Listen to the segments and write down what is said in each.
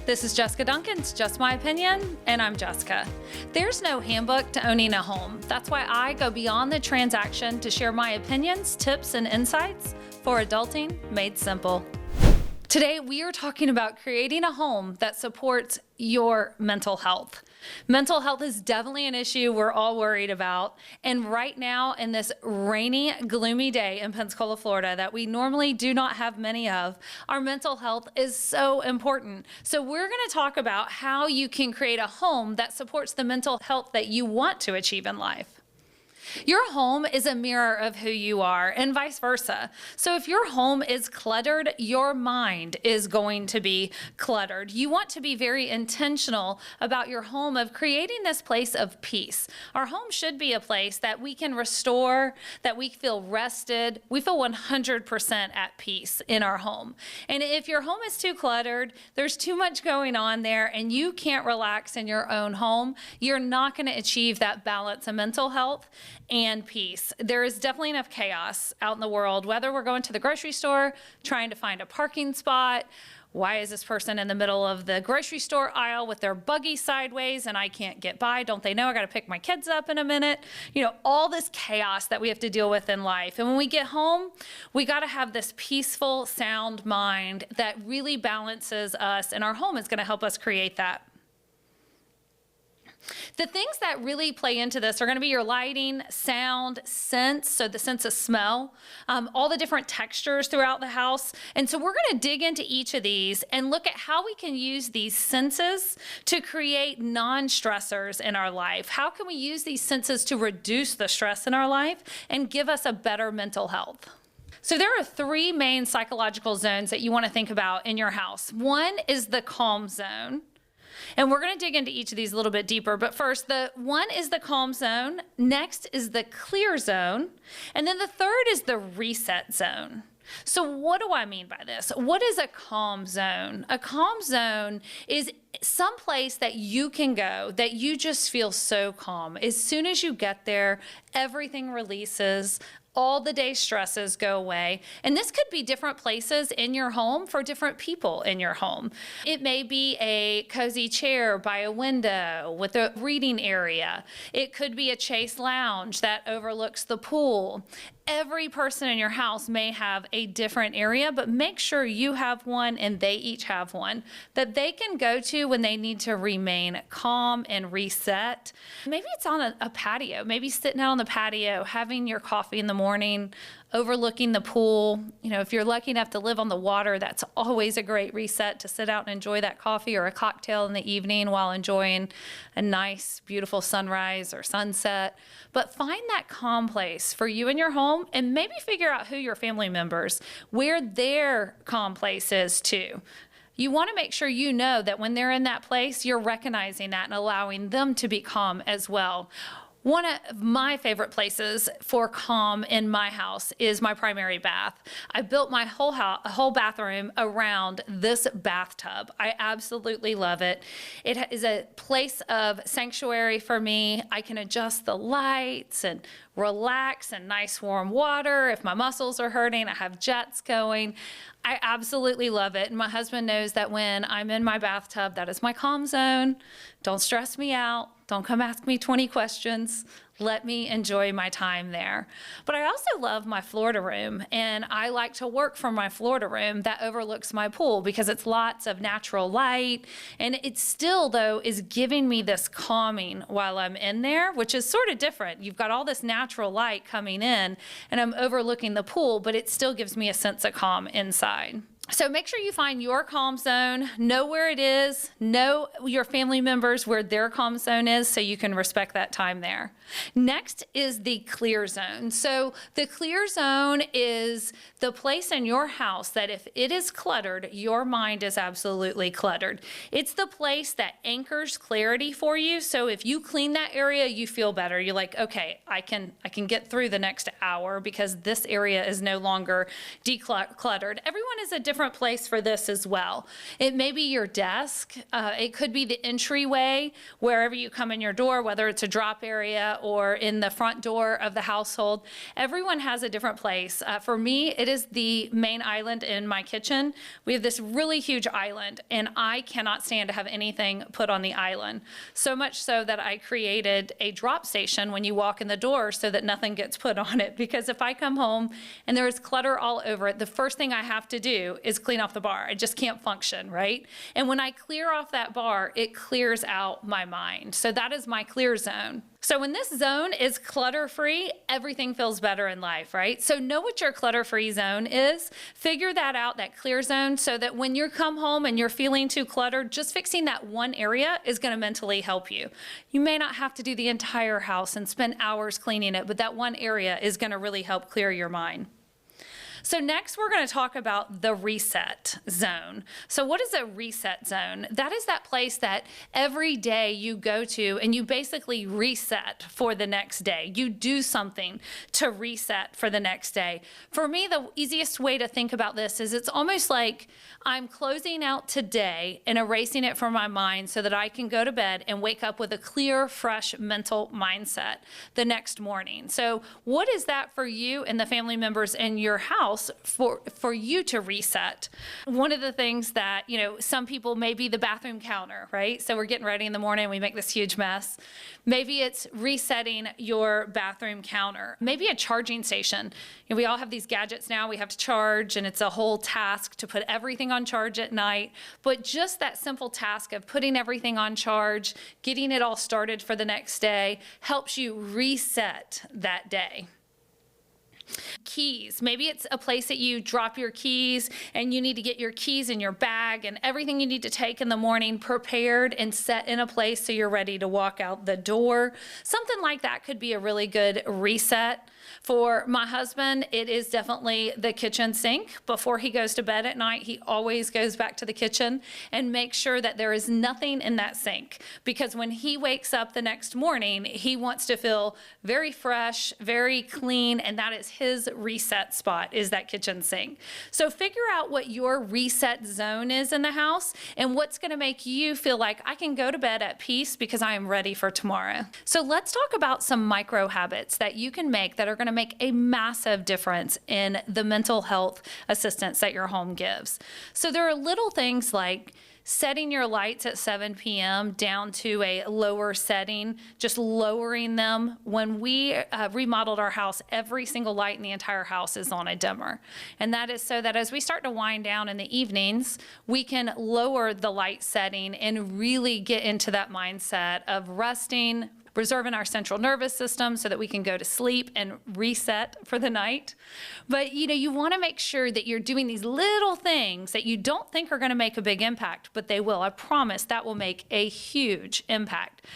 This is Jessica Duncan. It's just my opinion, and I'm Jessica. There's no handbook to owning a home. That's why I go beyond the transaction to share my opinions, tips, and insights for adulting made simple. Today, we are talking about creating a home that supports your mental health. Mental health is definitely an issue we're all worried about. And right now, in this rainy, gloomy day in Pensacola, Florida, that we normally do not have many of, our mental health is so important. So we're going to talk about how you can create a home that supports the mental health that you want to achieve in life. Your home is a mirror of who you are, and vice versa. So if your home is cluttered, your mind is going to be cluttered. You want to be very intentional about your home of creating this place of peace. Our home should be a place that we can restore, that we feel rested. We feel 100% at peace in our home. And if your home is too cluttered, there's too much going on there, and you can't relax in your own home, you're not going to achieve that balance of mental health and peace. There is definitely enough chaos out in the world, whether we're going to the grocery store, trying to find a parking spot. Why is this person in the middle of the grocery store aisle with their buggy sideways and I can't get by? Don't they know I got to pick my kids up in a minute? You know, all this chaos that we have to deal with in life. And when we get home, we got to have this peaceful, sound mind that really balances us, and our home is going to help us create that. The things that really play into this are going to be your lighting, sound, sense, so the sense of smell, all the different textures throughout the house. And so we're going to dig into each of these and look at how we can use these senses to create non-stressors in our life. How can we use these senses to reduce the stress in our life and give us a better mental health? So there are three main psychological zones that you want to think about in your house. One is the calm zone. And we're going to dig into each of these a little bit deeper. But first, the one is the calm zone. Next is the clear zone. And then the third is the reset zone. So what do I mean by this? What is a calm zone? A calm zone is some place that you can go that you just feel so calm. As soon as you get there, everything releases. All the day stresses go away. And this could be different places in your home for different people in your home. It may be a cozy chair by a window with a reading area. It could be a chaise lounge that overlooks the pool. Every person in your house may have a different area, but make sure you have one and they each have one that they can go to when they need to remain calm and reset. Maybe it's on a patio, maybe sitting out on the patio, having your coffee in the morning, overlooking the pool. You know, if you're lucky enough to live on the water, that's always a great reset to sit out and enjoy that coffee or a cocktail in the evening while enjoying a nice, beautiful sunrise or sunset. But find that calm place for you in your home and maybe figure out who your family members, where their calm place is too. You want to make sure you know that when they're in that place, you're recognizing that and allowing them to be calm as well. One of my favorite places for calm in my house is my primary bath. I built my whole bathroom around this bathtub. I absolutely love it. It is a place of sanctuary for me. I can adjust the lights and relax in nice warm water. If my muscles are hurting, I have jets going. I absolutely love it. And my husband knows that when I'm in my bathtub, that is my calm zone. Don't stress me out. Don't come ask me 20 questions. Let me enjoy my time there. But I also love my Florida room, and I like to work from my Florida room that overlooks my pool because it's lots of natural light, and it still, though, is giving me this calming while I'm in there, which is sort of different. You've got all this natural light coming in, and I'm overlooking the pool, but it still gives me a sense of calm inside. So make sure you find your calm zone, know where it is, know your family members where their calm zone is so you can respect that time there. Next is the clear zone. So the clear zone is the place in your house that if it is cluttered, your mind is absolutely cluttered. It's the place that anchors clarity for you. So if you clean that area, you feel better. You're like, okay, I can get through the next hour because this area is no longer decluttered. Everyone is a different different place for this as well. It may be your desk. It could be the entryway, wherever you come in your door, whether it's a drop area or in the front door of the household. Everyone has a different place. For me, it is the main island in my kitchen. We have this really huge island, and I cannot stand to have anything put on the island. So much so that I created a drop station when you walk in the door so that nothing gets put on it. Because if I come home and there is clutter all over it, the first thing I have to do is clean off the bar. I just can't function, right? And when I clear off that bar, it clears out my mind. So that is my clear zone. So when this zone is clutter-free, everything feels better in life, right? So know what your clutter-free zone is. Figure that out, that clear zone, so that when you come home and you're feeling too cluttered, just fixing that one area is going to mentally help you. You may not have to do the entire house and spend hours cleaning it, but that one area is going to really help clear your mind. So next we're going to talk about the reset zone. So what is a reset zone? That is that place that every day you go to and you basically reset for the next day. You do something to reset for the next day. For me, the easiest way to think about this is it's almost like I'm closing out today and erasing it from my mind so that I can go to bed and wake up with a clear, fresh mental mindset the next morning. So what is that for you and the family members in your house for you to reset? One of the things that, some people may be the bathroom counter, right? So we're getting ready in the morning, we make this huge mess. Maybe it's resetting your bathroom counter. Maybe a charging station. We all have these gadgets now we have to charge, and it's a whole task to put everything on charge at night. But just that simple task of putting everything on charge, getting it all started for the next day, helps you reset that day. Keys. Maybe it's a place that you drop your keys and you need to get your keys in your bag and everything you need to take in the morning prepared and set in a place so you're ready to walk out the door. Something like that could be a really good reset. For my husband, it is definitely the kitchen sink. Before he goes to bed at night, he always goes back to the kitchen and makes sure that there is nothing in that sink. Because when he wakes up the next morning, he wants to feel very fresh, very clean, and that is his reset spot, is that kitchen sink. So figure out what your reset zone is in the house and what's going to make you feel like I can go to bed at peace because I am ready for tomorrow. So let's talk about some micro habits that you can make that are going to make a massive difference in the mental health assistance that your home gives. So there are little things like setting your lights at 7 p.m. down to a lower setting, just lowering them. When we remodeled our house, every single light in the entire house is on a dimmer. And that is so that as we start to wind down in the evenings, we can lower the light setting and really get into that mindset of resting, preserving our central nervous system so that we can go to sleep and reset for the night. But you want to make sure that you're doing these little things that you don't think are going to make a big impact, but they will. I promise that will make a huge impact.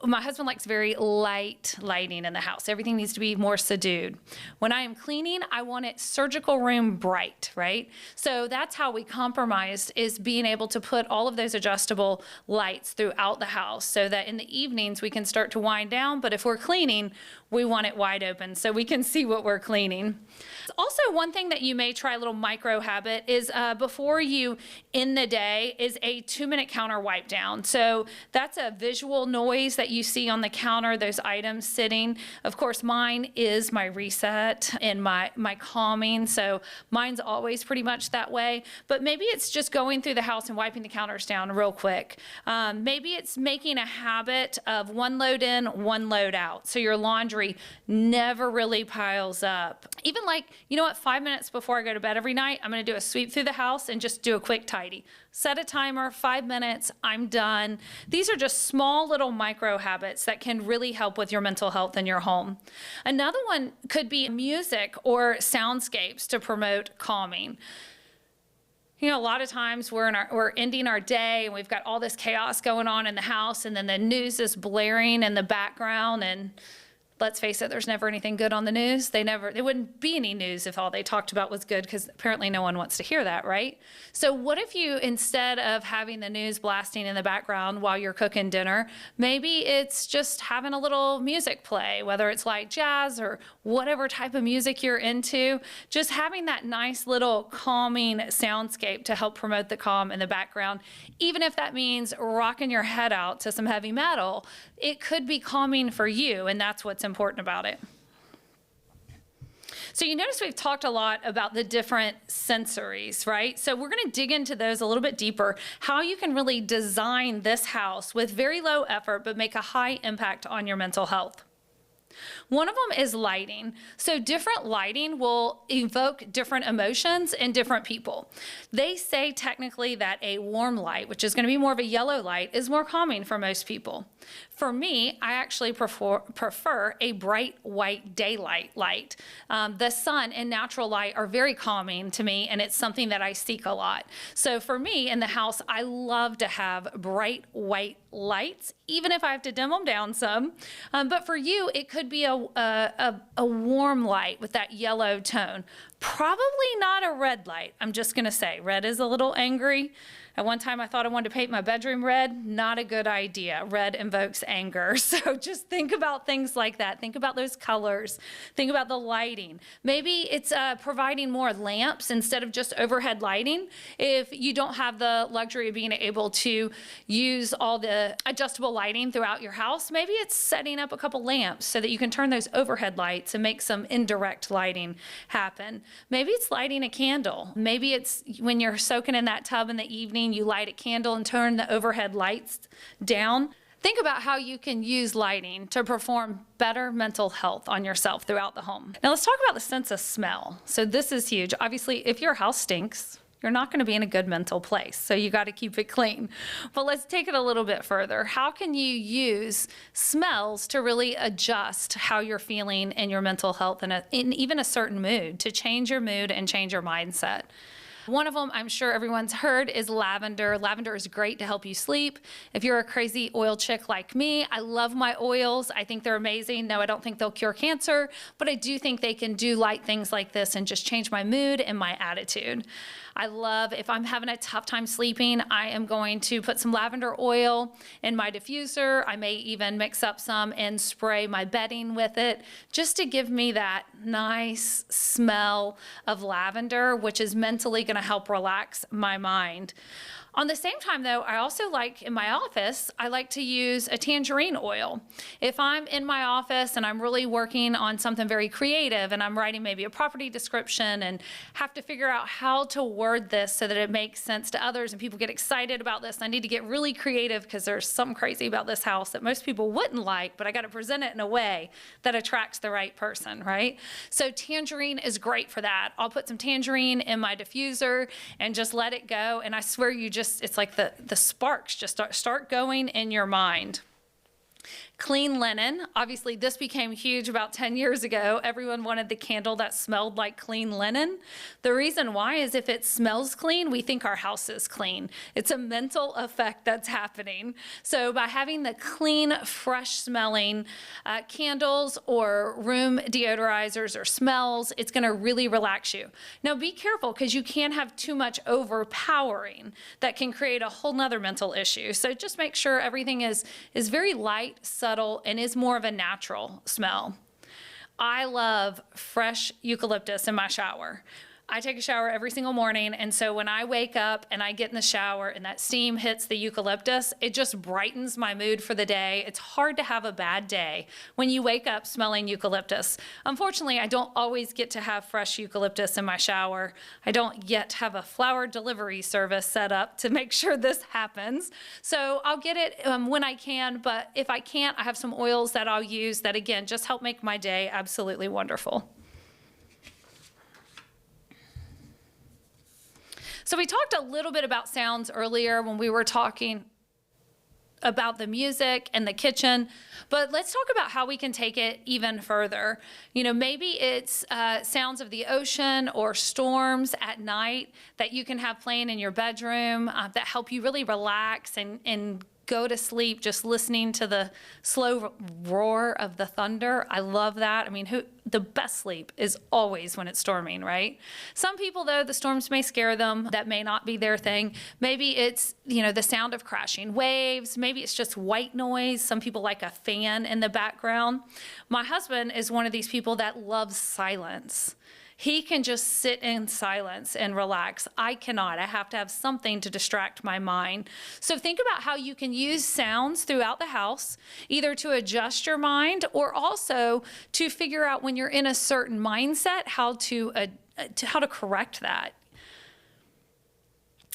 My husband likes very light lighting in the house. Everything needs to be more subdued. When I am cleaning, I want it surgical room bright, right? So that's how we compromised, is being able to put all of those adjustable lights throughout the house so that in the evenings we can start to wind down. But if we're cleaning, we want it wide open so we can see what we're cleaning. Also, one thing that you may try, a little micro habit, is before you end the day is a 2-minute counter wipe down. So that's a visual noise that you see on the counter, those items sitting. Of course, mine is my reset and my calming. So mine's always pretty much that way. But maybe it's just going through the house and wiping the counters down real quick. Maybe it's making a habit of one load in, one load out. So your laundry never really piles up. Even 5 minutes before I go to bed every night, I'm going to do a sweep through the house and just do a quick tidy. Set a timer, 5 minutes, I'm done. These are just small little micro habits that can really help with your mental health in your home. Another one could be music or soundscapes to promote calming. A lot of times we're ending our day and we've got all this chaos going on in the house, and then the news is blaring in the background, and let's face it, there's never anything good on the news. There wouldn't be any news if all they talked about was good, because apparently no one wants to hear that, right? So what if you, instead of having the news blasting in the background while you're cooking dinner, maybe it's just having a little music play, whether it's like jazz or whatever type of music you're into, just having that nice little calming soundscape to help promote the calm in the background. Even if that means rocking your head out to some heavy metal, it could be calming for you, and that's what's important about it. So you notice we've talked a lot about the different sensories, right? So we're going to dig into those a little bit deeper, how you can really design this house with very low effort but make a high impact on your mental health. One of them is lighting. So different lighting will evoke different emotions in different people. They say technically that a warm light, which is going to be more of a yellow light, is more calming for most people. For me, I actually prefer a bright white daylight light. The sun and natural light are very calming to me, and it's something that I seek a lot. So for me in the house, I love to have bright white lights, even if I have to dim them down some. But for you, it could be a warm light with that yellow tone. Probably not a red light. I'm just going to say red is a little angry. At one time, I thought I wanted to paint my bedroom red. Not a good idea. Red invokes anger. So just think about things like that. Think about those colors. Think about the lighting. Maybe it's providing more lamps instead of just overhead lighting. If you don't have the luxury of being able to use all the adjustable lighting throughout your house, maybe it's setting up a couple lamps so that you can turn those overhead lights and make some indirect lighting happen. Maybe it's lighting a candle. Maybe it's when you're soaking in that tub in the evening, you light a candle and turn the overhead lights down. Think about how you can use lighting to perform better mental health on yourself throughout the home. Now let's talk about the sense of smell. So this is huge. Obviously, if your house stinks, you're not going to be in a good mental place. So you got to keep it clean. But let's take it a little bit further. How can you use smells to really adjust how you're feeling in your mental health and in even a certain mood, to change your mood and change your mindset? One of them I'm sure everyone's heard is lavender. Lavender is great to help you sleep. If you're a crazy oil chick like me, I love my oils. I think they're amazing. No, I don't think they'll cure cancer, but I do think they can do light things like this and just change my mood and my attitude. I love, if I'm having a tough time sleeping, I am going to put some lavender oil in my diffuser. I may even mix up some and spray my bedding with it, just to give me that nice smell of lavender, which is mentally going to help relax my mind. On the same time, though, I also like, in my office, I like to use a tangerine oil. If I'm in my office and I'm really working on something very creative and I'm writing maybe a property description and have to figure out how to word this so that it makes sense to others and people get excited about this, I need to get really creative because there's something crazy about this house that most people wouldn't like, but I got to present it in a way that attracts the right person, right? So tangerine is great for that. I'll put some tangerine in my diffuser and just let it go, and I swear it's like the sparks just start going in your mind. Clean linen. Obviously, this became huge about 10 years ago. Everyone wanted the candle that smelled like clean linen. The reason why is if it smells clean, we think our house is clean. It's a mental effect that's happening. So by having the clean, fresh smelling candles or room deodorizers or smells, it's going to really relax you. Now be careful, because you can have too much overpowering that can create a whole nother mental issue. So just make sure everything is very light, subtle, and is more of a natural smell. I love fresh eucalyptus in my shower. I take a shower every single morning, and so when I wake up and I get in the shower and that steam hits the eucalyptus, it just brightens my mood for the day. It's hard to have a bad day when you wake up smelling eucalyptus. Unfortunately, I don't always get to have fresh eucalyptus in my shower. I don't yet have a flower delivery service set up to make sure this happens. So I'll get it when I can, but if I can't, I have some oils that I'll use that, again, just help make my day absolutely wonderful. So we talked a little bit about sounds earlier when we were talking about the music and the kitchen, but let's talk about how we can take it even further. You know, maybe it's sounds of the ocean or storms at night that you can have playing in your bedroom that help you really relax and go to sleep just listening to the slow roar of the thunder. I love that. I mean, the best sleep is always when it's storming, right? Some people, though, the storms may scare them. That may not be their thing. Maybe it's, the sound of crashing waves. Maybe it's just white noise. Some people like a fan in the background. My husband is one of these people that loves silence. He can just sit in silence and relax. I cannot. I have to have something to distract my mind. So think about how you can use sounds throughout the house, either to adjust your mind or also to figure out when you're in a certain mindset, how to correct that.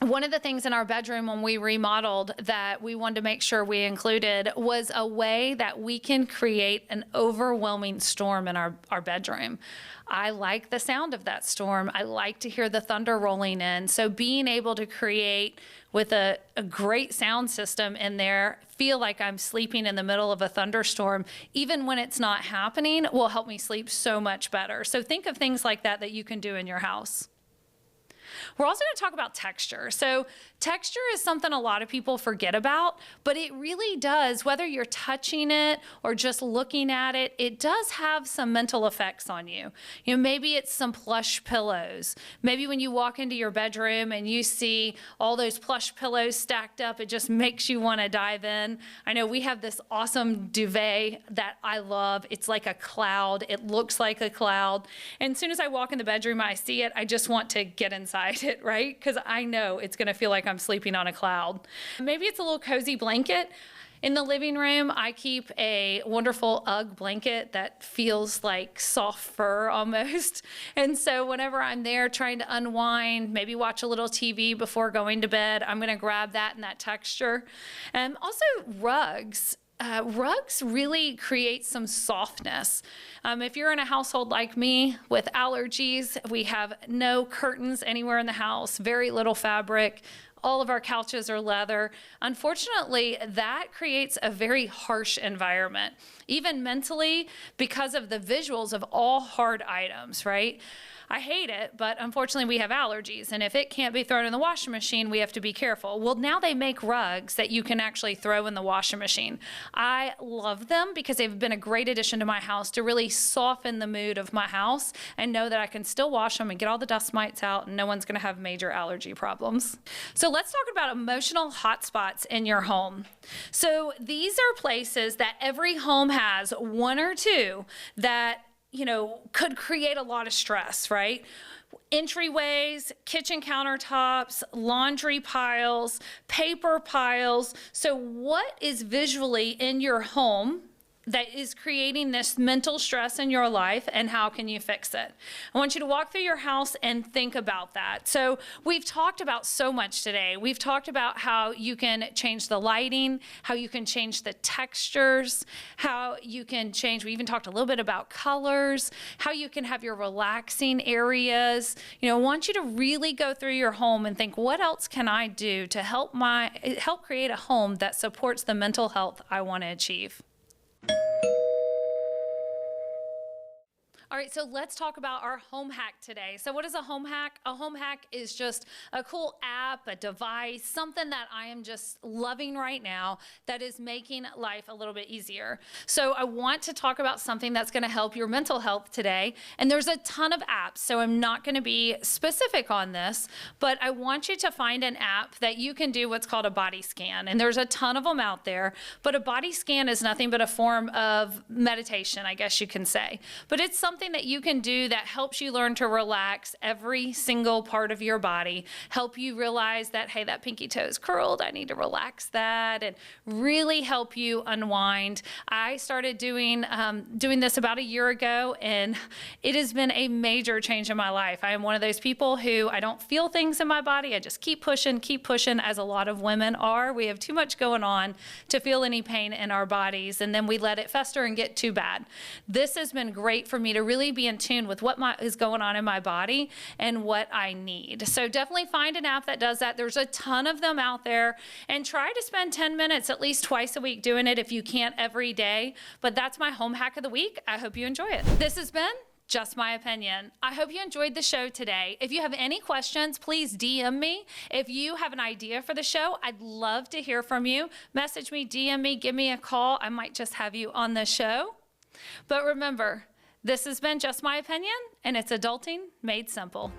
One of the things in our bedroom when we remodeled that we wanted to make sure we included was a way that we can create an overwhelming storm in our bedroom. I like the sound of that storm. I like to hear the thunder rolling in. So being able to create with a great sound system in there, feel like I'm sleeping in the middle of a thunderstorm, even when it's not happening, will help me sleep so much better. So think of things like that you can do in your house. We're also going to talk about texture. So texture is something a lot of people forget about, but it really does, whether you're touching it or just looking at it, it does have some mental effects on you. Maybe it's some plush pillows. Maybe when you walk into your bedroom and you see all those plush pillows stacked up, it just makes you want to dive in. I know we have this awesome duvet that I love. It's like a cloud. It looks like a cloud. And as soon as I walk in the bedroom, I see it, I just want to get inside it, right? Because I know it's going to feel like I'm sleeping on a cloud. Maybe it's a little cozy blanket. In the living room, I keep a wonderful UGG blanket that feels like soft fur almost. And so whenever I'm there trying to unwind, maybe watch a little TV before going to bed, I'm going to grab that and that texture. And also rugs. Rugs really create some softness. If you're in a household like me with allergies, we have no curtains anywhere in the house, very little fabric. All of our couches are leather. Unfortunately, that creates a very harsh environment, even mentally, because of the visuals of all hard items, right? I hate it, but unfortunately we have allergies, and if it can't be thrown in the washing machine, we have to be careful. Well, now they make rugs that you can actually throw in the washing machine. I love them because they've been a great addition to my house to really soften the mood of my house and know that I can still wash them and get all the dust mites out and no one's gonna have major allergy problems. So let's talk about emotional hotspots in your home. So these are places that every home has, one or two, that could create a lot of stress, right? Entryways, kitchen countertops, laundry piles, paper piles. So what is visually in your home that is creating this mental stress in your life, and how can you fix it? I want you to walk through your house and think about that. So we've talked about so much today. We've talked about how you can change the lighting, how you can change the textures, how you can change, we even talked a little bit about colors, how you can have your relaxing areas. I want you to really go through your home and think, what else can I do to help create a home that supports the mental health I want to achieve? All right, so let's talk about our home hack today. So what is a home hack? A home hack is just a cool app, a device, something that I am just loving right now that is making life a little bit easier. So I want to talk about something that's gonna help your mental health today. And there's a ton of apps, so I'm not gonna be specific on this, but I want you to find an app that you can do what's called a body scan. And there's a ton of them out there, but a body scan is nothing but a form of meditation, I guess you can say. But it's something that you can do that helps you learn to relax every single part of your body, help you realize that, hey, that pinky toe is curled, I need to relax that, and really help you unwind. I started doing this about a year ago, and it has been a major change in my life. I am one of those people who I don't feel things in my body. I just keep pushing, as a lot of women are. We have too much going on to feel any pain in our bodies, and then we let it fester and get too bad. This has been great for me to really be in tune with what is going on in my body and what I need. So definitely find an app that does that. There's a ton of them out there, and try to spend 10 minutes at least twice a week doing it if you can't every day. But that's my home hack of the week. I hope you enjoy it. This has been Just my opinion. I hope you enjoyed the show today. If you have any questions, please DM me. If you have an idea for the show, I'd love to hear from you. Message me, DM me, give me a call. I might just have you on the show. But remember, this has been Just My Opinion, and it's adulting made simple.